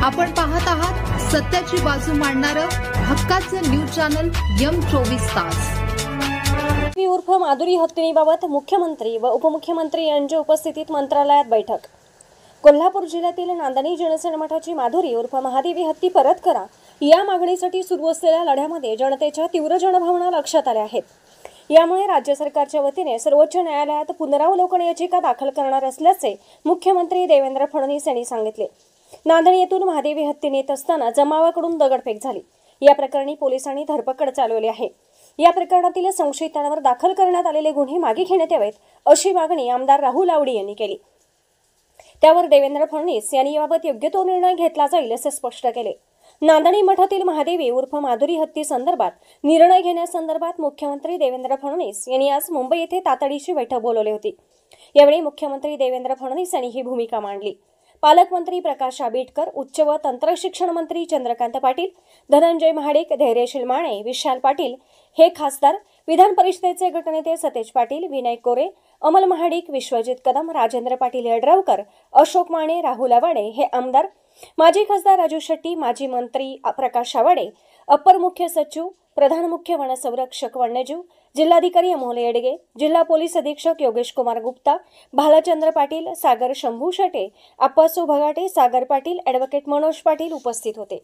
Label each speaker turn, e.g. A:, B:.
A: आपण पाहत आहात सत्याची बाजू मांडणारं हक्काचं न्यूज चॅनल M24 तास।
B: उर्फ माधुरी हत्तीबाबत मुख्यमंत्री व उपमुख्यमंत्री यांच्या उपस्थितीत मंत्रालयात बैठक। कोल्हापूर जिल्ह्यातील नांदणी जनसेना मठाची माधुरी उर्फ महादेवी हत्ती परत करा या मागणीसाठी सुरू असलेल्या लढ्यामध्ये जनतेच्या तीव्र जनभावना लक्षात आल्या आहेत। यामुळे राज्य सरकारच्या वतीने सर्वोच्च न्यायालयात पुनरावलोकन याचिका दाखल करणार असल्याचे मुख्यमंत्री देवेंद्र फडणवीस यांनी सांगितले। नांदणी येथून महादेवी हत्ती नेत असताना जमावाकडून दगडफेक झाली। या प्रकरणी पोलिसांनी धरपकड चालवली आहे। या प्रकरणातील संशयितांवर दाखल करण्यात आलेले गुन्हे मागे घेण्यात यावेत अशी मागणी आमदार राहुल आवडी यांनी केली। त्यावर देवेंद्र फडणवीस यांनी याबाबत योग्य तो निर्णय घेतला जाईल असे स्पष्ट केले। नांदणी मठातील महादेवी उर्फ माधुरी हत्ती संदर्भात निर्णय घेण्यासंदर्भात मुख्यमंत्री देवेंद्र फडणवीस यांनी आज मुंबई येथे तातडीची बैठक बोलावली होती। यावेळी मुख्यमंत्री देवेंद्र फडणवीस यांनी ही भूमिका मांडली। पालकमंत्री प्रकाश आंबेडकर, उच्च व तंत्र शिक्षण मंत्री चंद्रकांत पाटील, धनंजय महाडिक, धैर्यशील माने, विशाल पाटील हे खासदार, विधान परिषदेचे गटनेते सतेज पाटील, विनय कोरे, अमल महाडिक, विश्वजित कदम, राजेंद्र पाटील यड्रावकर, अशोक माने, राहुल आवाडे हे आमदार, माजी खासदार राजू शेट्टी, माजी मंत्री प्रकाश आवाडे, अपर मुख्य सचिव, प्रधान मुख्य वनसंरक्षक वन्यजीव, जिल्हाधिकारी अमोल येडगे, जिल्हा पोलीस अधीक्षक योगेश कुमार गुप्ता, भालचंद्र पाटील, सागर शंभू शेटे, अप्पासू भगाटे, सागर पाटील, ॲडव्होकेट मनोज पाटील उपस्थित होते।